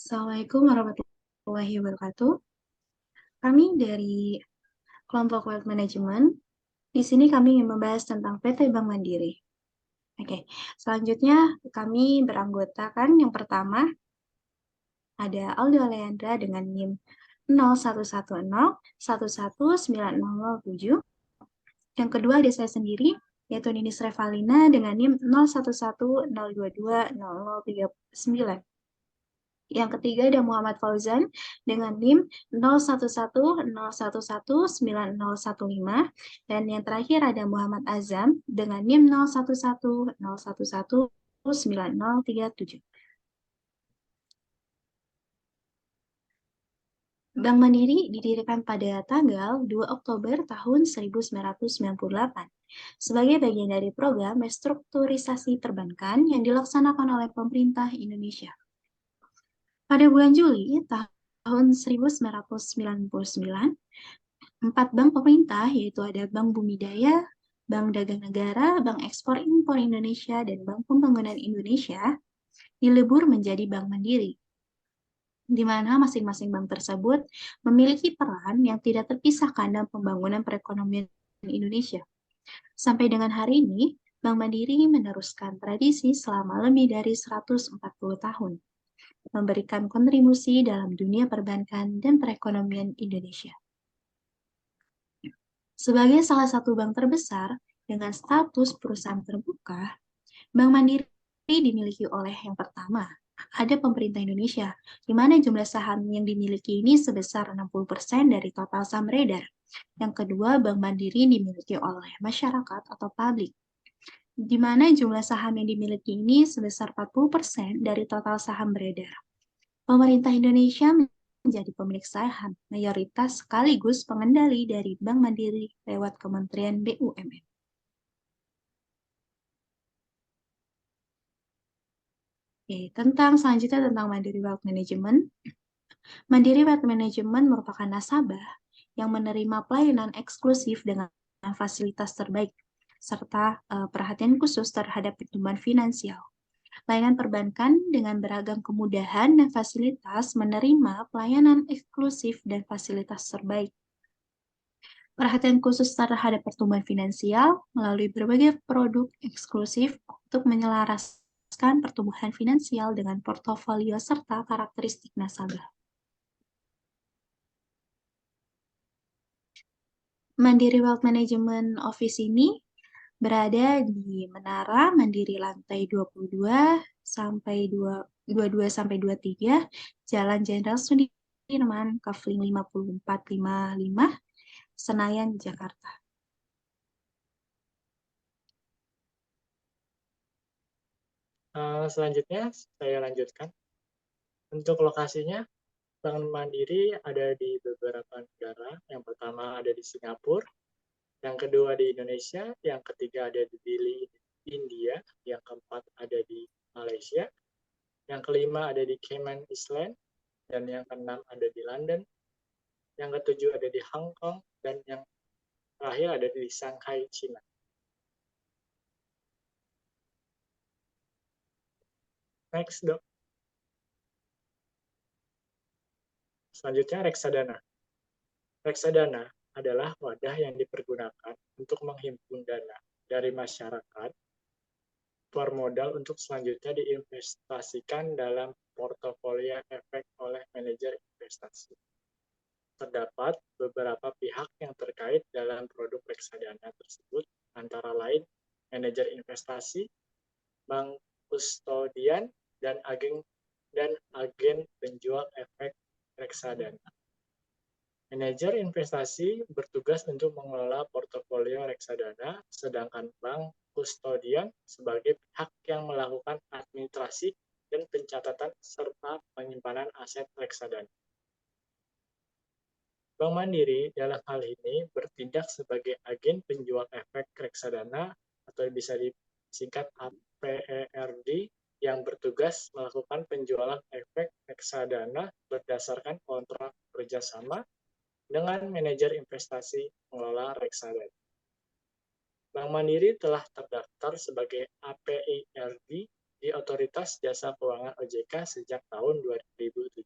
Assalamualaikum warahmatullahi wabarakatuh. Kami dari kelompok Wealth Management. Di sini kami ingin membahas tentang PT Bank Mandiri. Oke, selanjutnya kami beranggotakan yang pertama ada Aldo Leandra dengan NIM 0110111907. Yang kedua ada saya sendiri, yaitu Ninis Revalina dengan NIM 0110220039. Yang ketiga ada Muhammad Fauzan dengan NIM 0110119015. Dan yang terakhir ada Muhammad Azam dengan NIM 0110119037. Bank Mandiri didirikan pada tanggal 2 Oktober tahun 1998 sebagai bagian dari program restrukturisasi perbankan yang dilaksanakan oleh pemerintah Indonesia. Pada bulan Juli tahun 1999, 4 bank pemerintah, yaitu ada Bank Bumidaya, Bank Dagang Negara, Bank Ekspor Impor Indonesia, dan Bank Pembangunan Indonesia, dilebur menjadi Bank Mandiri, di mana masing-masing bank tersebut memiliki peran yang tidak terpisahkan dalam pembangunan perekonomian Indonesia. Sampai dengan hari ini, Bank Mandiri meneruskan tradisi selama lebih dari 140 tahun, memberikan kontribusi dalam dunia perbankan dan perekonomian Indonesia. Sebagai salah satu bank terbesar dengan status perusahaan terbuka, Bank Mandiri dimiliki oleh yang pertama, ada pemerintah Indonesia, di mana jumlah saham yang dimiliki ini sebesar 60% dari total saham beredar. Yang kedua, Bank Mandiri dimiliki oleh masyarakat atau publik, di mana jumlah saham yang dimiliki ini sebesar 40% dari total saham beredar. Pemerintah Indonesia menjadi pemilik saham mayoritas sekaligus pengendali dari Bank Mandiri lewat Kementerian BUMN. Oke, selanjutnya tentang Mandiri Wealth Management. Mandiri Wealth Management merupakan nasabah yang menerima pelayanan eksklusif dengan fasilitas terbaik, serta perhatian khusus terhadap pertumbuhan finansial. Layanan perbankan dengan beragam kemudahan dan fasilitas menerima pelayanan eksklusif dan fasilitas terbaik. Perhatian khusus terhadap pertumbuhan finansial melalui berbagai produk eksklusif untuk menyelaraskan pertumbuhan finansial dengan portofolio serta karakteristik nasabah. Mandiri Wealth Management Office ini berada di Menara Mandiri lantai 22 sampai 22 sampai 23, Jalan Jenderal Sudirman, Kafling 5455, Senayan, Jakarta. Selanjutnya saya lanjutkan. Untuk lokasinya, Bank Mandiri ada di beberapa negara. Yang pertama ada di Singapura, yang kedua di Indonesia, yang ketiga ada di Delhi, India, yang keempat ada di Malaysia, yang kelima ada di Cayman Island, dan yang keenam ada di London, yang ketujuh ada di Hong Kong, dan yang terakhir ada di Shanghai, China. Next, Dok. Selanjutnya reksadana. Reksadana adalah wadah yang dipergunakan untuk menghimpun dana dari masyarakat per modal untuk selanjutnya diinvestasikan dalam portofolio efek oleh manajer investasi. Terdapat beberapa pihak yang terkait dalam produk reksadana tersebut, antara lain manajer investasi, bank kustodian, dan agen penjual efek reksadana. Manajer investasi bertugas untuk mengelola portofolio reksadana, sedangkan bank kustodian sebagai pihak yang melakukan administrasi dan pencatatan serta penyimpanan aset reksadana. Bank Mandiri dalam hal ini bertindak sebagai agen penjual efek reksadana atau bisa disingkat APERD yang bertugas melakukan penjualan efek reksadana berdasarkan kontrak kerjasama dengan manajer investasi pengelola reksadana. Bank Mandiri telah terdaftar sebagai APIRD di Otoritas Jasa Keuangan OJK sejak tahun 2007.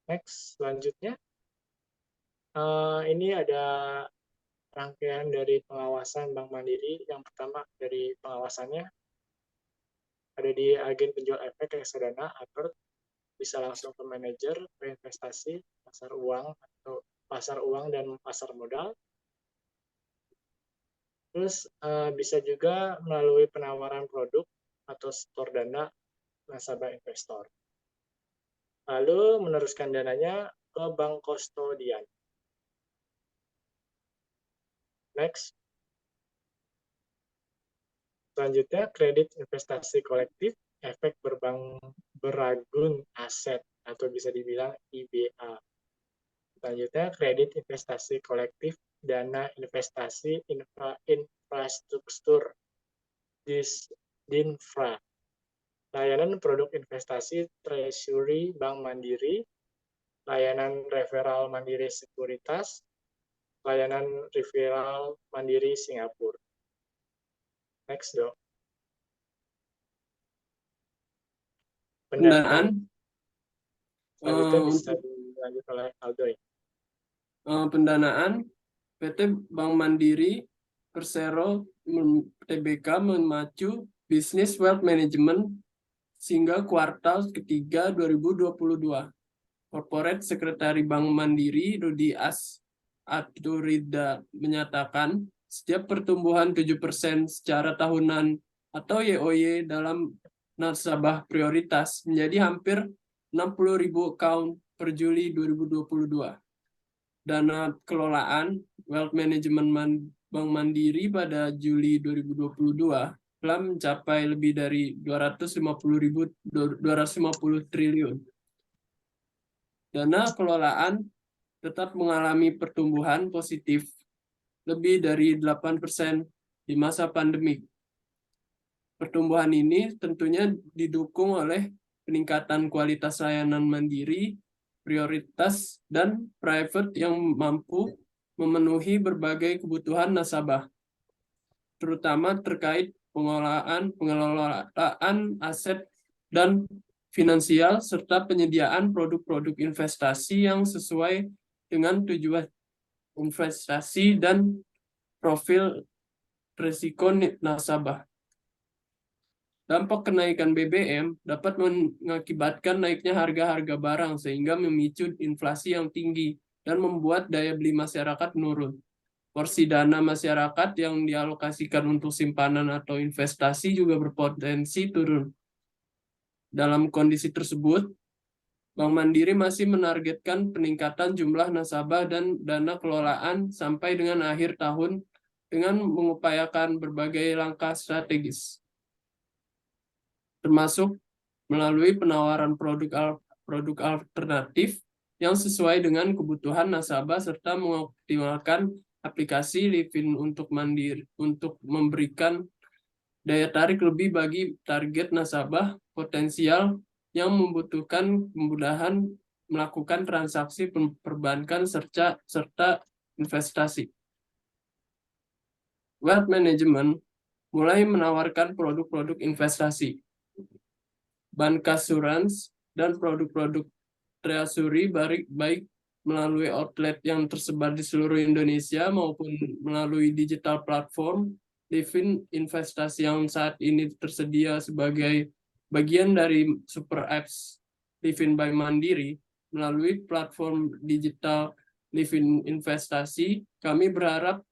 Next, selanjutnya ini ada rangkaian dari pengawasan Bank Mandiri. Yang pertama dari pengawasannya ada di agen penjual efek reksadana atau bisa langsung ke manajer, ke investasi, pasar uang dan pasar modal. Terus bisa juga melalui penawaran produk atau setor dana nasabah investor. Lalu meneruskan dananya ke bank kustodian. Next. Selanjutnya, kredit investasi kolektif, efek beragun aset, atau bisa dibilang IBA. Selanjutnya, kredit investasi kolektif, dana investasi infrastruktur, DINFRA. Layanan produk investasi Treasury Bank Mandiri, layanan referral Mandiri Sekuritas, layanan referral Mandiri Singapura. Next, dok. Pendanaan. Selanjutnya bisa dilanjut oleh Aldo. Pendanaan PT Bank Mandiri Persero Tbk memacu bisnis wealth management sehingga kuartal ketiga 2022. Corporate Sekretari Bank Mandiri Rudi Aturida menyatakan setiap pertumbuhan 7% secara tahunan atau YOY dalam nasabah prioritas menjadi hampir 60.000 account per Juli 2022. Dana kelolaan wealth management Bank Mandiri pada Juli 2022 telah mencapai lebih dari 250 triliun. Dana kelolaan tetap mengalami pertumbuhan positif lebih dari 8% di masa pandemi. Pertumbuhan ini tentunya didukung oleh peningkatan kualitas layanan mandiri, prioritas, dan private yang mampu memenuhi berbagai kebutuhan nasabah, terutama terkait pengelolaan aset dan finansial, serta penyediaan produk-produk investasi yang sesuai dengan tujuan investasi dan profil risiko nasabah. Dampak kenaikan BBM dapat mengakibatkan naiknya harga-harga barang sehingga memicu inflasi yang tinggi dan membuat daya beli masyarakat menurun. Porsi dana masyarakat yang dialokasikan untuk simpanan atau investasi juga berpotensi turun. Dalam kondisi tersebut, Bank Mandiri masih menargetkan peningkatan jumlah nasabah dan dana kelolaan sampai dengan akhir tahun dengan mengupayakan berbagai langkah strategis, termasuk melalui penawaran produk alternatif yang sesuai dengan kebutuhan nasabah serta mengoptimalkan aplikasi Livin untuk memberikan daya tarik lebih bagi target nasabah potensial yang membutuhkan kemudahan melakukan transaksi perbankan serta investasi. Wealth Management mulai menawarkan produk-produk investasi, bancassurance, dan produk-produk treasury baik melalui outlet yang tersebar di seluruh Indonesia maupun melalui digital platform Livin Investasi yang saat ini tersedia sebagai bagian dari super apps Livin by Mandiri. Melalui platform digital Livin Investasi, kami berharap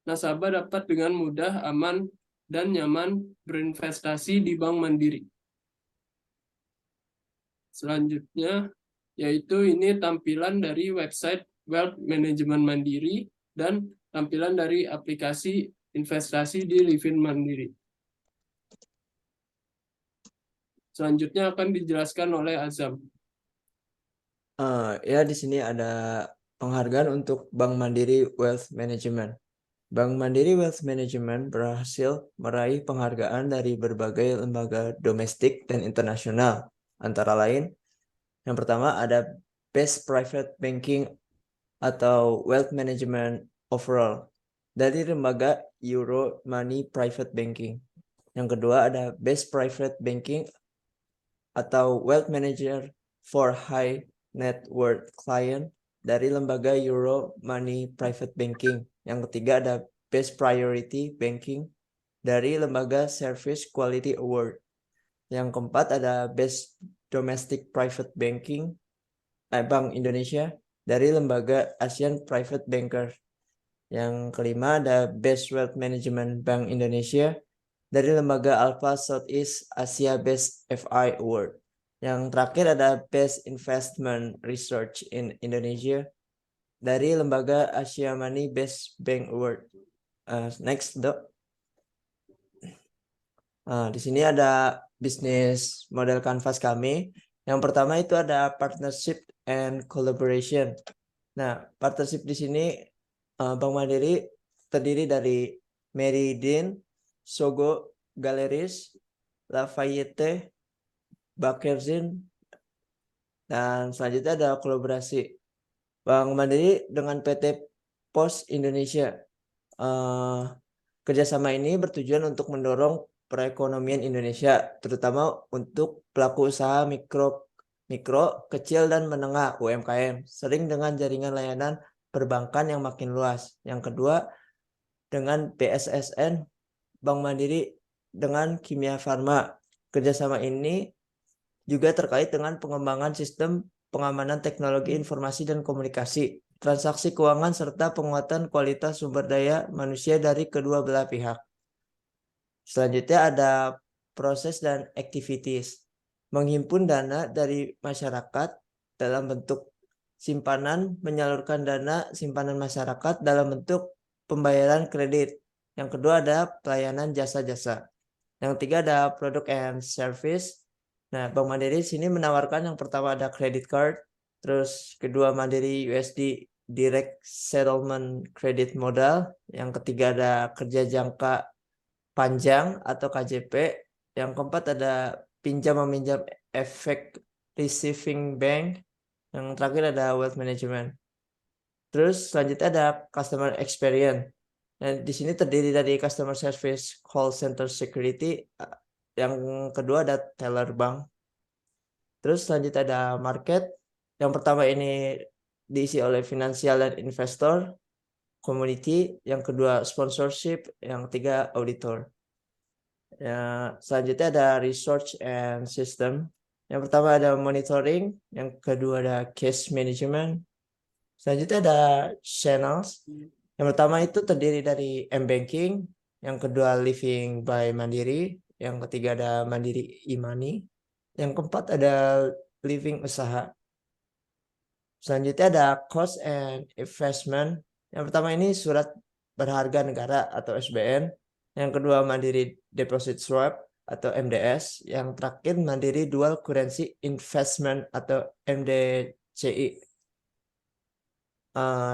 nasabah dapat dengan mudah, aman, dan nyaman berinvestasi di Bank Mandiri. Selanjutnya, yaitu ini tampilan dari website Wealth Management Mandiri dan tampilan dari aplikasi investasi di Livin Mandiri. Selanjutnya akan dijelaskan oleh Azam. Ya, di sini ada penghargaan untuk Bank Mandiri Wealth Management. Bank Mandiri Wealth Management berhasil meraih penghargaan dari berbagai lembaga domestik dan internasional. Antara lain, yang pertama ada Best Private Banking atau Wealth Management Overall dari lembaga Euromoney Private Banking. Yang kedua ada Best Private Banking atau Wealth Manager for High net worth client dari lembaga Euro Money Private Banking. Yang ketiga ada Best Priority Banking dari lembaga Service Quality Award. Yang keempat ada Best Domestic Private Banking Bank Indonesia dari lembaga Asian Private Banker. Yang kelima ada Best Wealth Management Bank Indonesia dari lembaga Alpha Southeast Asia Best FI Award. Yang terakhir ada Best Investment Research in Indonesia dari lembaga Asia Money Best Bank Award. Next, Dok. Di sini ada bisnis model canvas kami. Yang pertama itu ada partnership and collaboration. Nah, partnership di sini Bank Mandiri terdiri dari Meridian, Sogo Galleries, Lafayette, Bakerzin, dan selanjutnya ada kolaborasi Bank Mandiri dengan PT Pos Indonesia. Kerjasama ini bertujuan untuk mendorong perekonomian Indonesia, terutama untuk pelaku usaha mikro, kecil dan menengah (UMKM), sering dengan jaringan layanan perbankan yang makin luas. Yang kedua, dengan BSSN, Bank Mandiri dengan Kimia Farma. Kerjasama ini juga terkait dengan pengembangan sistem pengamanan teknologi informasi dan komunikasi, transaksi keuangan, serta penguatan kualitas sumber daya manusia dari kedua belah pihak. Selanjutnya ada proses dan activities. Menghimpun dana dari masyarakat dalam bentuk simpanan, menyalurkan dana simpanan masyarakat dalam bentuk pembayaran kredit. Yang kedua ada pelayanan jasa-jasa. Yang ketiga ada product and service. Nah, Bank Mandiri sini menawarkan yang pertama ada credit card, terus kedua Mandiri USD Direct Settlement Credit Modal, yang ketiga ada kerja jangka panjang atau KJP, yang keempat ada pinjam meminjam efek receiving bank, yang terakhir ada wealth management. Terus selanjutnya ada customer experience. Nah, di sini terdiri dari customer service, call center security, yang kedua ada teller bank. Terus selanjutnya ada market. Yang pertama ini diisi oleh finansial dan investor, community, yang kedua sponsorship, yang ketiga auditor. Ya, selanjutnya ada research and system. Yang pertama ada monitoring, yang kedua ada case management. Selanjutnya ada channels. Yang pertama itu terdiri dari M-Banking, yang kedua Living by Mandiri, yang ketiga ada Mandiri e-money, yang keempat ada Living Usaha. Selanjutnya ada cost and investment. Yang pertama ini surat berharga negara atau SBN, yang kedua Mandiri Deposit Swap atau MDS, yang terakhir Mandiri Dual Currency Investment atau MDCI.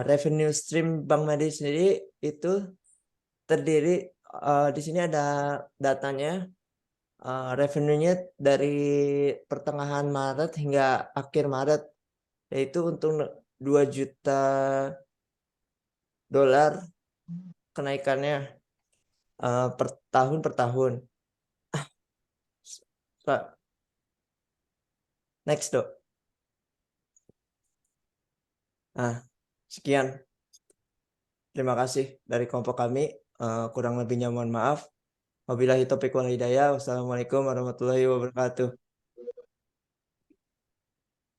Revenue stream Bank Mandiri sendiri itu terdiri di sini ada datanya. Revenue-nya dari pertengahan Maret hingga akhir Maret, yaitu untuk 2 juta dolar kenaikannya per tahun. Next, Dok. Sekian. Terima kasih dari kelompok kami. Kurang lebihnya mohon maaf. Wabillahi taufiq wal hidayah. Wassalamualaikum warahmatullahi wabarakatuh.